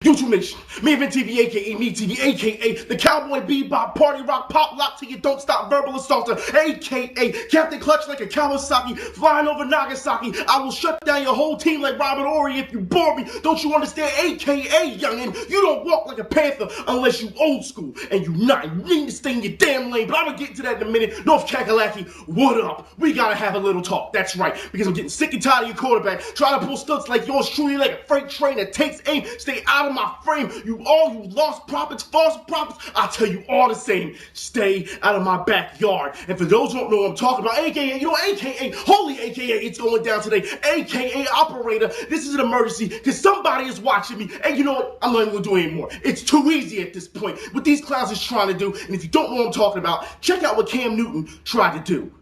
YouTube Nation, me and TV, aka me TV, aka the Cowboy Bebop Party Rock Pop Lock till you don't stop verbal assaulter, aka Captain Clutch like a Kawasaki, flying over Nagasaki. I will shut down your whole team like Robert Ory if you bore me. Don't you understand? AKA youngin', you don't walk like a Panther unless you old school and you not. You need to stay in your damn lane. But I'm gonna get into that in a minute. North Kakalaki, what up? We gotta have a little talk. That's right, because I'm getting sick and tired of your quarterback trying to pull stunts like yours truly, like a freight train that takes aim. Stay out of my frame. You lost prophets, false prophets. I tell you all the same. Stay out of my backyard. And for those who don't know what I'm talking about, AKA, AKA, holy AKA, it's going down today. AKA operator, this is an emergency because somebody is watching me. And you know what? I'm not even gonna do it anymore. It's too easy at this point. What these clowns is trying to do, and if you don't know what I'm talking about, check out what Cam Newton tried to do.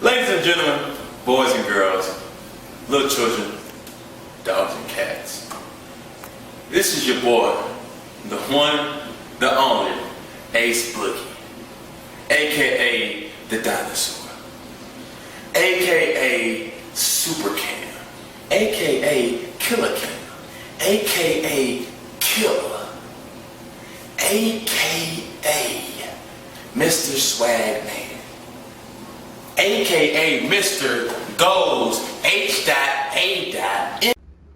Ladies and gentlemen, boys and girls, little children, dogs and cats. This is your boy, the one, the only, Ace Boogie, aka the dinosaur, aka Super Cam, aka Killer Cam, aka Killer, aka Mr. Swag Man, aka Mr. Goes H.A.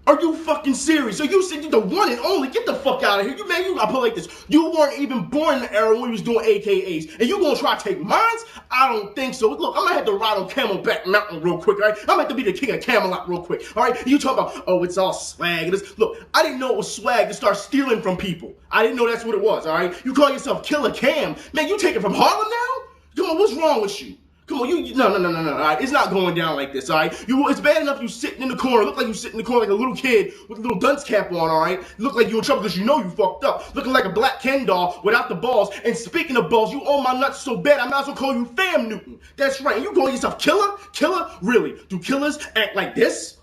Are you fucking serious? Are you said you the one and only? Get the fuck out of here. You gotta put it like this. You weren't even born in the era when we was doing AKAs. And you gonna try to take mines? I don't think so. Look, I'm gonna have to ride on Camelback Mountain real quick, alright? I'm gonna have to be the king of Camelot real quick, alright? You talk about, oh, it's all swag. Look, I didn't know it was swag to start stealing from people. I didn't know that's what it was, alright? You call yourself Killer Cam. Man, you take it from Harlem now? Come on, what's wrong with you? Come on, no, all right? It's not going down like this, all right? It's bad enough you sitting in the corner, look like you sitting in the corner like a little kid with a little dunce cap on, all right? Look like you in trouble because you know you fucked up. Looking like a black Ken doll without the balls. And speaking of balls, you own my nuts so bad, I might as well call you Fam Newton. That's right. And you call yourself Killer? Killer? Really? Do killers act like this?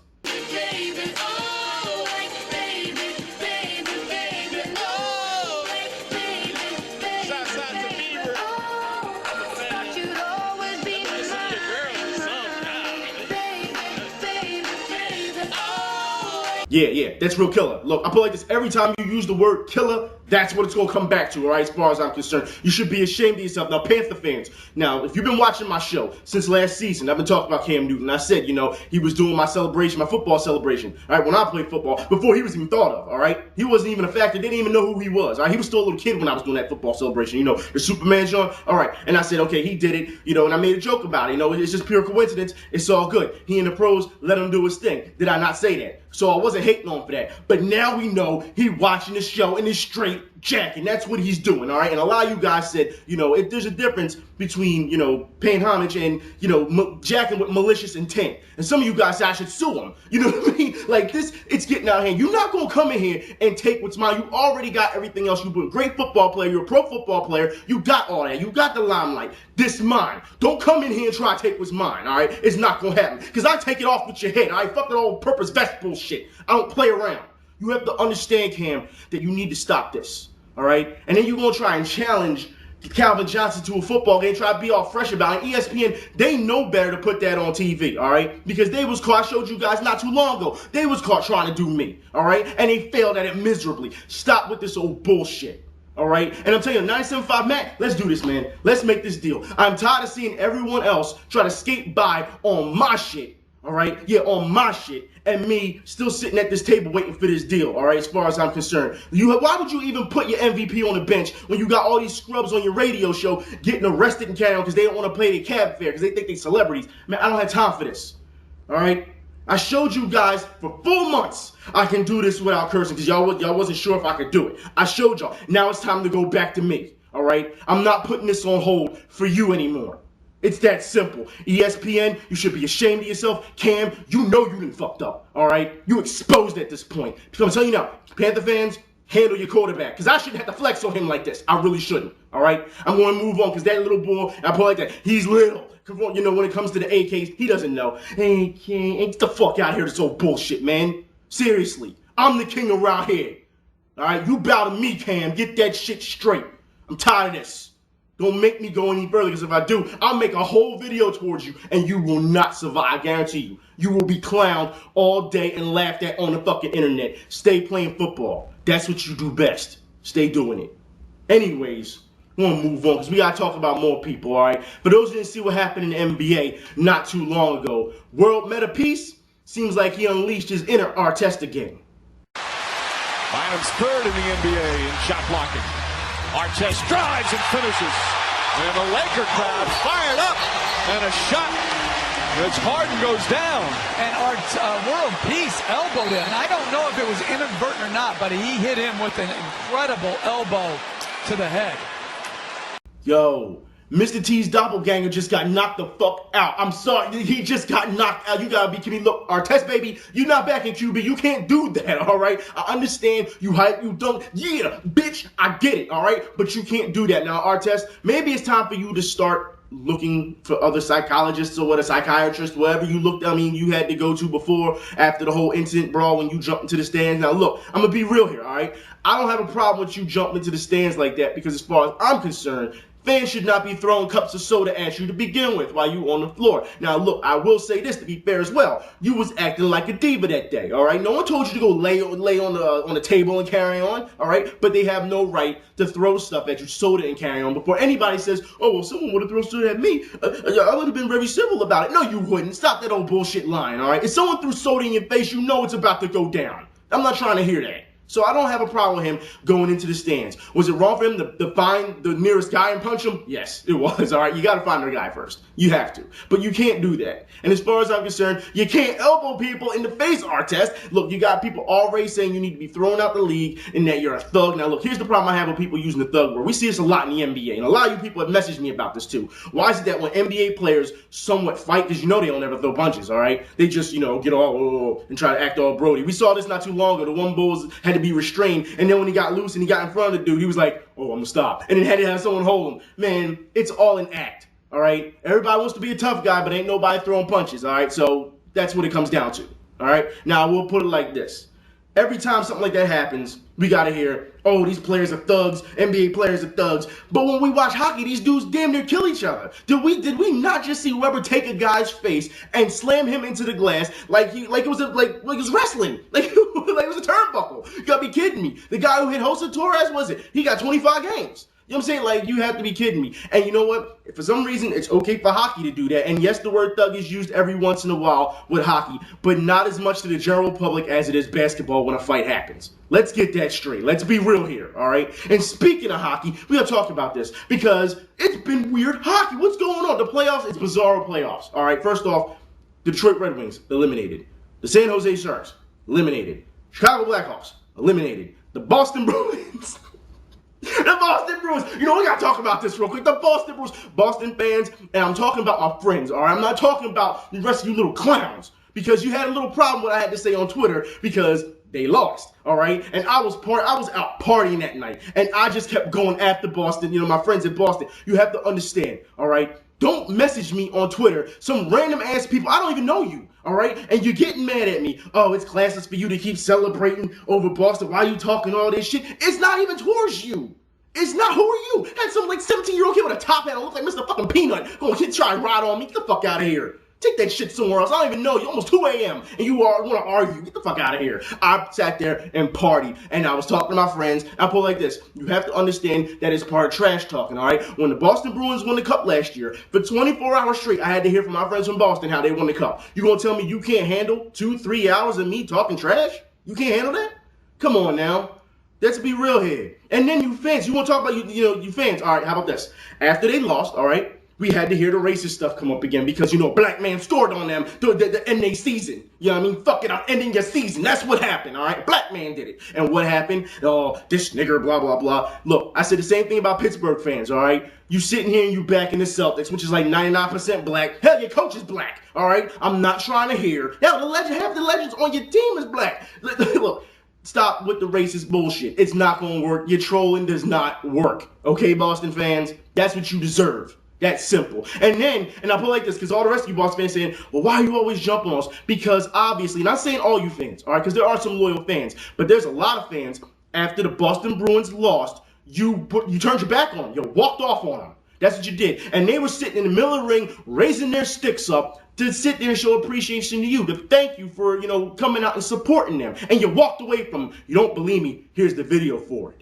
Yeah, that's real killer. Look, I put it like this, every time you use the word killer, that's what it's going to come back to, all right, as far as I'm concerned. You should be ashamed of yourself. Now, Panther fans, now, if you've been watching my show since last season, I've been talking about Cam Newton. I said, he was doing my celebration, my football celebration, all right, when I played football, before he was even thought of, all right? He wasn't even a factor. They didn't even know who he was, all right? He was still a little kid when I was doing that football celebration, the Superman John, all right? And I said, okay, he did it, and I made a joke about it, it's just pure coincidence. It's all good. He and the pros, let him do his thing. Did I not say that? So I wasn't hating on him for that. But now we know he watching the show and is straight jacking. That's what he's doing, all right? And a lot of you guys said, if there's a difference between, paying homage and, jacking with malicious intent. And some of you guys said I should sue him. You know what I mean? Like this, it's getting out of hand. You're not going to come in here and take what's mine. You already got everything else. You're a great football player. You're a pro football player. You got all that. You got the limelight. This mine. Don't come in here and try to take what's mine, all right? It's not going to happen. Because I take it off with your head, all right? Fuck that all-purpose vest bullshit. I don't play around. You have to understand, Cam, that you need to stop this, all right? And then you're going to try and challenge Calvin Johnson to a football game, try to be all fresh about it. ESPN, they know better to put that on TV, all right? Because they was caught, I showed you guys not too long ago, they was caught trying to do me, all right? And they failed at it miserably. Stop with this old bullshit, all right? And I'm telling you, 975 Mac, let's do this, man. Let's make this deal. I'm tired of seeing everyone else try to skate by on my shit, all right? Yeah, on my shit. And me still sitting at this table waiting for this deal, all right, as far as I'm concerned. Why would you even put your MVP on the bench when you got all these scrubs on your radio show getting arrested and carried on because they don't want to play their cab fare because they think they're celebrities? Man, I don't have time for this, all right? I showed you guys for 4 months I can do this without cursing because y'all wasn't sure if I could do it. I showed y'all. Now it's time to go back to me, all right? I'm not putting this on hold for you anymore. It's that simple. ESPN, you should be ashamed of yourself. Cam, you know you done fucked up, all right? You exposed at this point. Because I'm telling you now, Panther fans, handle your quarterback. Because I shouldn't have to flex on him like this. I really shouldn't, all right? I'm going to move on because that little boy, I put it like that, he's little. When it comes to the AKs, he doesn't know. Hey, Cam, get the fuck out of here, this old bullshit, man. Seriously, I'm the king around here, all right? You bow to me, Cam. Get that shit straight. I'm tired of this. Don't make me go any further, because if I do, I'll make a whole video towards you, and you will not survive. I guarantee you. You will be clowned all day and laughed at on the fucking internet. Stay playing football. That's what you do best. Stay doing it. Anyways, we're going to move on, because we got to talk about more people, all right? For those who didn't see what happened in the NBA not too long ago, World Meta Peace seems like he unleashed his inner Artest again. Bynum's third in the NBA in shot blocking. Artest drives and finishes. And the Laker crowd fired up. And a shot that's hard and goes down. And World Peace elbowed him. And I don't know if it was inadvertent or not, but he hit him with an incredible elbow to the head. Yo, Mr. T's doppelganger just got knocked the fuck out. I'm sorry, he just got knocked out. You gotta be kidding me. Look, Artest, baby, you're not back in QB. You can't do that, all right? I understand you hype, you don't. Yeah, bitch, I get it, all right? But you can't do that. Now, Artest, maybe it's time for you to start looking for other psychologists or psychiatrists, wherever you had to go to before, after the whole incident brawl when you jumped into the stands. Now, look, I'm gonna be real here, all right? I don't have a problem with you jumping into the stands like that, because as far as I'm concerned, fans should not be throwing cups of soda at you to begin with while you on the floor. Now, look, I will say this to be fair as well. You was acting like a diva that day, all right? No one told you to go lay on the table and carry on, all right? But they have no right to throw stuff at you, soda and carry on, before anybody says, oh, well, someone would have thrown soda at me. I would have been very civil about it. No, you wouldn't. Stop that old bullshit line, all right? If someone threw soda in your face, you know it's about to go down. I'm not trying to hear that. So I don't have a problem with him going into the stands. Was it wrong for him to find the nearest guy and punch him? Yes, it was, all right? You got to find the guy first. You have to. But you can't do that. And as far as I'm concerned, you can't elbow people in the face, Artest. Look, you got people already saying you need to be thrown out the league and that you're a thug. Now, look, here's the problem I have with people using the thug word. We see this a lot in the NBA, and a lot of you people have messaged me about this too. Why is it that when NBA players somewhat fight, because you know they don't ever throw punches, all right? They just, get all and try to act all Brody. We saw this not too long ago. The one Bulls had to be restrained, and then when he got loose and he got in front of the dude, he was like, oh, I'm gonna stop. And then had to have someone hold him. Man, it's all an act, all right? Everybody wants to be a tough guy, but ain't nobody throwing punches, all right? So that's what it comes down to, all right? Now, we'll put it like this. Every time something like that happens, we gotta hear, oh, these players are thugs, NBA players are thugs. But when we watch hockey, these dudes damn near kill each other. Did we not just see Weber take a guy's face and slam him into the glass like it was wrestling, like it was a turnbuckle? You gotta be kidding me. The guy who hit Jose Torres, he got 25 games. You know what I'm saying? Like, you have to be kidding me. And you know what? For some reason, it's okay for hockey to do that. And yes, the word thug is used every once in a while with hockey, but not as much to the general public as it is basketball when a fight happens. Let's get that straight. Let's be real here, all right? And speaking of hockey, we gotta talk about this because it's been weird hockey. What's going on? The playoffs, it's Bizarro playoffs, all right? First off, Detroit Red Wings, eliminated. The San Jose Sharks, eliminated. Chicago Blackhawks, eliminated. The Boston Bruins... The Boston Bruins. We got to talk about this real quick. The Boston Bruins. Boston fans, and I'm talking about my friends, all right? I'm not talking about the rest of you little clowns, because you had a little problem with what I had to say on Twitter because they lost, all right? And I was out partying that night, and I just kept going after Boston, my friends in Boston. You have to understand, all right? Don't message me on Twitter, some random ass people, I don't even know you, all right? And you're getting mad at me. Oh, it's classless for you to keep celebrating over Boston. Why are you talking all this shit? It's not even towards you. It's not. Who are you? Had some 17-year-old kid with a top hat on, look like Mr. fucking Peanut, going to try and ride on me. Get the fuck out of here. Take that shit somewhere else. I don't even know you. Almost 2 a.m. and you want to argue. Get the fuck out of here. I sat there and partied, and I was talking to my friends. I put it like this. You have to understand that it's part of trash talking, all right? When the Boston Bruins won the cup last year, for 24 hours straight, I had to hear from my friends from Boston how they won the cup. You gonna tell me you can't handle 2-3 hours of me talking trash? You can't handle that? Come on now. Let's be real here. And then you fans, you want to talk about you fans. All right, how about this? After they lost, all right, we had to hear the racist stuff come up again because, black man scored on them to end their season. You know what I mean? Fuck it, I'm ending your season. That's what happened, all right? Black man did it. And what happened? Oh, this nigger, blah, blah, blah. Look, I said the same thing about Pittsburgh fans, all right? You sitting here and you backing the Celtics, which is like 99% black. Hell, your coach is black, all right? I'm not trying to hear. Hell, half the legends on your team is black. Look. Stop with the racist bullshit. It's not going to work. Your trolling does not work. Okay, Boston fans? That's what you deserve. That's simple. And I put it like this, because all the rest of you Boston fans saying, well, why are you always jumping on us? Because obviously, not saying all you fans, all right, because there are some loyal fans, but there's a lot of fans, after the Boston Bruins lost, you turned your back on them. You walked off on them. That's what you did. And they were sitting in the middle of the ring, raising their sticks up to sit there and show appreciation to you, to thank you for, coming out and supporting them. And you walked away from them. You don't believe me? Here's the video for it.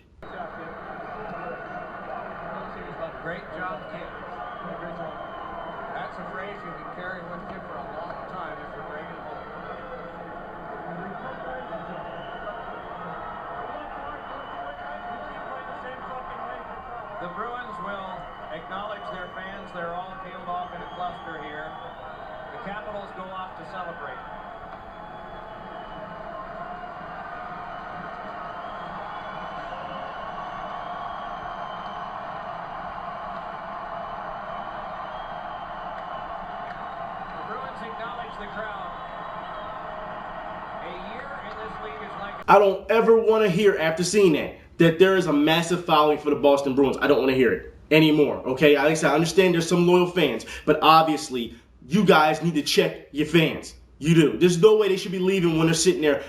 Great job, kid. That's a phrase you can carry with you for a long time if you're bringing it home. The Bruins will acknowledge their fans. They're all peeled off in a cluster here. The Capitals go off to celebrate. Acknowledge the crowd. A year in this league is like... I don't ever want to hear, after seeing that there is a massive following for the Boston Bruins. I don't want to hear it anymore, okay? Like I said, I understand there's some loyal fans, but obviously, you guys need to check your fans. You do. There's no way they should be leaving when they're sitting there,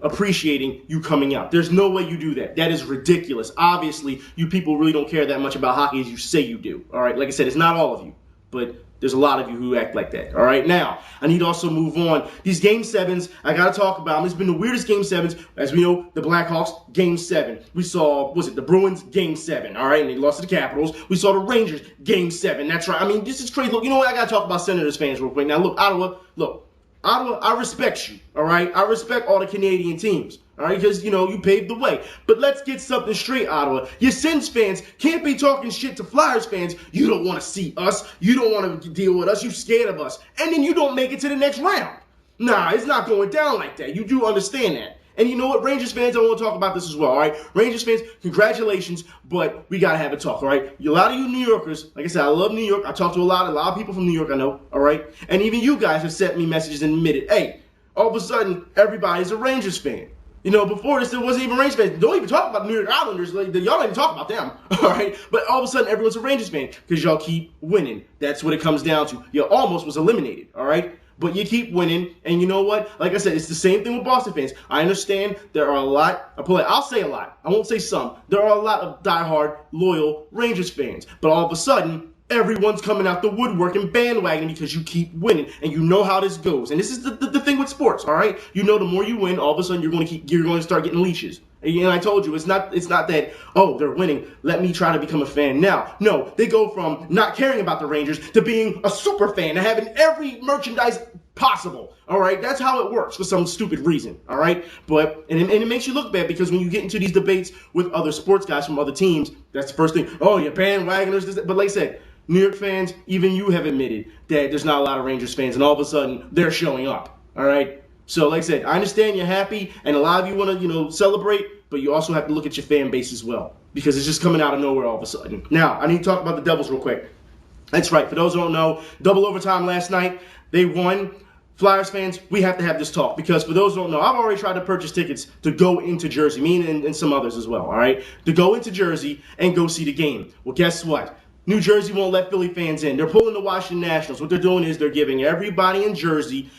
appreciating you coming out. There's no way you do that. That is ridiculous. Obviously, you people really don't care that much about hockey as you say you do, all right? Like I said, it's not all of you, but there's a lot of you who act like that. All right, now, I need to also move on. These Game 7s, I got to talk about them. It's been the weirdest Game 7s. As we know, the Blackhawks, Game 7. We saw, the Bruins, Game 7. All right, and they lost to the Capitals. We saw the Rangers, Game 7. That's right. I mean, this is crazy. Look, you know what? I got to talk about Senators fans real quick. Now, look, Ottawa, I respect you, all right? I respect all the Canadian teams, all right? Because, you paved the way. But let's get something straight, Ottawa. Your Sens fans can't be talking shit to Flyers fans. You don't want to see us. You don't want to deal with us. You're scared of us. And then you don't make it to the next round. Nah, it's not going down like that. You do understand that. And you know what, Rangers fans, I want to talk about this as well, all right? Rangers fans, congratulations, but we got to have a talk, all right? A lot of you New Yorkers, like I said, I love New York. I talk to a lot of people from New York, I know, all right? And even you guys have sent me messages and admitted, hey, all of a sudden, everybody's a Rangers fan. Before this, there wasn't even Rangers fans. Don't even talk about the New York Islanders. Y'all don't even talk about them, all right? But all of a sudden, everyone's a Rangers fan because y'all keep winning. That's what it comes down to. You almost was eliminated, all right? But you keep winning, and you know what? Like I said, it's the same thing with Boston fans. I understand there are a lot, I'll say a lot, I won't say some. There are a lot of diehard, loyal Rangers fans. But all of a sudden, everyone's coming out the woodwork and bandwagon because you keep winning, and you know how this goes. And this is the thing with sports, all right? The more you win, all of a sudden you're going to start getting leashes. And I told you, it's not that, oh, they're winning, let me try to become a fan now. No, they go from not caring about the Rangers to being a super fan and having every merchandise possible, all right? That's how it works for some stupid reason, all right? But, and it makes you look bad because when you get into these debates with other sports guys from other teams, that's the first thing, oh, you're bandwagoners, but like I said, New York fans, even you have admitted that there's not a lot of Rangers fans, and all of a sudden, they're showing up, all right? So, like I said, I understand you're happy, and a lot of you want to, celebrate, but you also have to look at your fan base as well, because it's just coming out of nowhere all of a sudden. Now, I need to talk about the Devils real quick. That's right. For those who don't know, double overtime last night. They won. Flyers fans, we have to have this talk, because for those who don't know, I've already tried to purchase tickets to go into Jersey, me and some others as well, all right, to go into Jersey and go see the game. Well, guess what? New Jersey won't let Philly fans in. They're pulling the Washington Nationals. What they're doing is they're giving everybody in Jersey,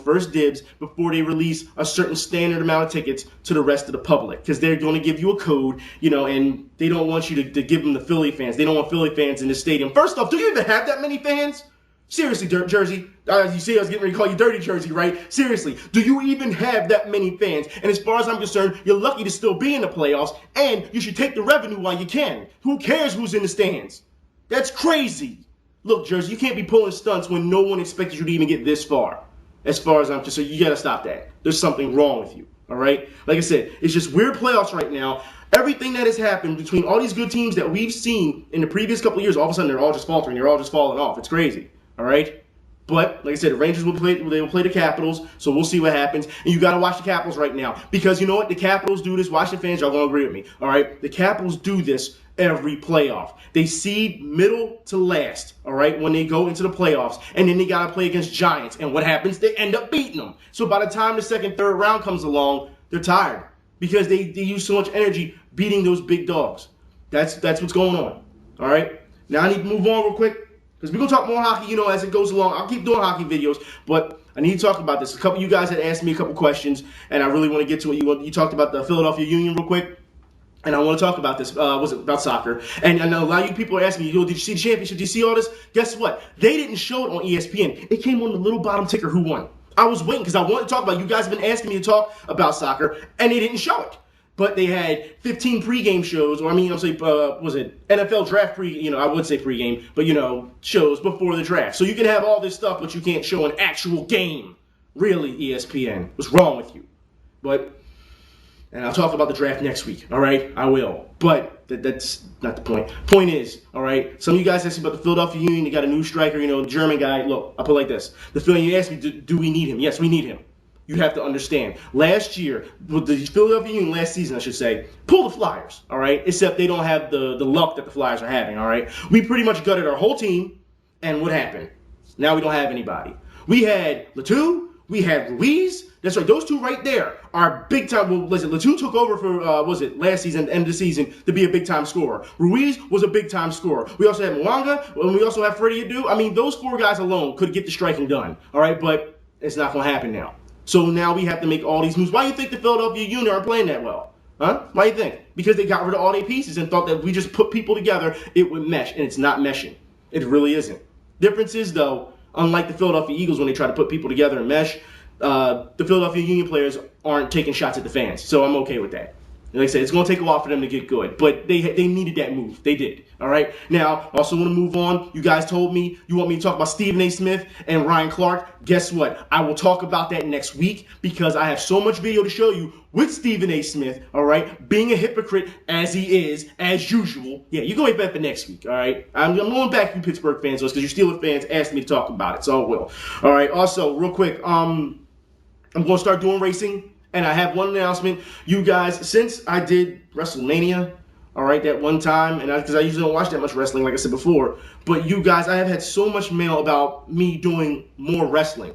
first dibs before they release a certain standard amount of tickets to the rest of the public, because they're going to give you a code, and they don't want you to give them the Philly fans. They don't want Philly fans in the stadium. First off, do you even have that many fans? Seriously, Jersey. You see, I was getting ready to call you Dirty Jersey, right? Seriously, do you even have that many fans? And as far as I'm concerned, you're lucky to still be in the playoffs, and you should take the revenue while you can. Who cares who's in the stands? That's crazy. Look, Jersey, you can't be pulling stunts when no one expected you to even get this far. As far as I'm concerned, you got to stop that. There's something wrong with you, all right? Like I said, it's just weird playoffs right now. Everything that has happened between all these good teams that we've seen in the previous couple of years, all of a sudden they're all just faltering. They're all just falling off. It's crazy, all right? But, like I said, the Rangers will play the Capitals, so we'll see what happens. And you got to watch the Capitals right now. Because you know what? The Capitals do this. Washington fans, y'all going to agree with me, all right? The Capitals do this every playoff. They seed middle to last, all right, when they go into the playoffs. And then they got to play against Giants. And what happens? They end up beating them. So by the time the second, third round comes along, they're tired. Because they use so much energy beating those big dogs. That's what's going on, all right? Now I need to move on real quick, because we're going to talk more hockey, as it goes along. I'll keep doing hockey videos, but I need to talk about this. A couple of you guys had asked me a couple questions, and I really want to get to it. You talked about the Philadelphia Union real quick. and I want to talk about this, about soccer. And I know a lot of you people are asking me, yo, did you see the championship? Did you see all this? Guess what? They didn't show it on ESPN. It came on the little bottom ticker who won. I was waiting because I wanted to talk about it. You guys have been asking me to talk about soccer, and they didn't show it. But they had 15 pregame shows, or was it NFL draft I would say pregame, but shows before the draft. So you can have all this stuff, but you can't show an actual game. Really, ESPN. What's wrong with you? And I'll talk about the draft next week, all right? I will. But that's not the point. Point is, all right, some of you guys asked me about the Philadelphia Union. They got a new striker, the German guy. Look, I'll put it like this. You asked me, do we need him? Yes, we need him. You have to understand. Last year, with the Philadelphia Union, last season, I should say, pull the Flyers, all right? Except they don't have the luck that the Flyers are having, all right? We pretty much gutted our whole team, and what happened? Now we don't have anybody. We had Latou. We had Ruiz. That's right. Those two right there are big time. Well, listen, Latou took over for, last season, end of the season, to be a big time scorer. Ruiz was a big time scorer. We also had Mwanga, and we also have Freddie Adu. I mean, those four guys alone could get the striking done. All right, but it's not going to happen now. So now we have to make all these moves. Why do you think the Philadelphia Union aren't playing that well? Huh? Why do you think? Because they got rid of all their pieces and thought that we just put people together, it would mesh, and it's not meshing. It really isn't. Difference is, though, unlike the Philadelphia Eagles when they try to put people together and mesh, the Philadelphia Union players aren't taking shots at the fans, so I'm okay with that. Like I said, it's going to take a while for them to get good, but they needed that move. They did. All right. Now, I also want to move on. You guys told me you want me to talk about Stephen A. Smith and Ryan Clark. Guess what? I will talk about that next week because I have so much video to show you with Stephen A. Smith. All right, being a hypocrite as he is, as usual. Yeah, you can wait back for next week. All right. I'm going back to you Pittsburgh fans because your Steelers fans asked me to talk about it, so I will. All right. Also, real quick, I'm going to start doing racing. And I have one announcement. You guys, since I did WrestleMania, all right, that one time, and because I usually don't watch that much wrestling, like I said before, but you guys, I have had so much mail about me doing more wrestling.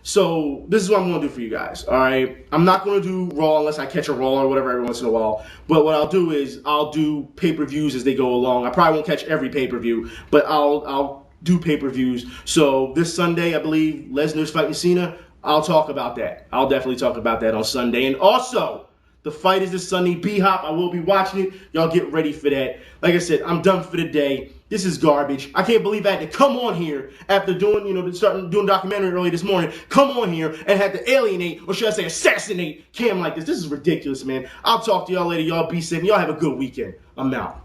So this is what I'm going to do for you guys, all right? I'm not going to do Raw unless I catch a Raw or whatever every once in a while. But what I'll do is I'll do pay-per-views as they go along. I probably won't catch every pay-per-view, but I'll do pay-per-views. So this Sunday, I believe, Lesnar's fighting Cena. I'll talk about that. I'll definitely talk about that on Sunday. And also, the fight is this Sunday. B-Hop, I will be watching it. Y'all get ready for that. Like I said, I'm done for the day. This is garbage. I can't believe I had to come on here after doing, starting doing documentary early this morning. Come on here and had to alienate, or should I say assassinate, Cam like this. This is ridiculous, man. I'll talk to y'all later. Y'all be safe. Y'all have a good weekend. I'm out.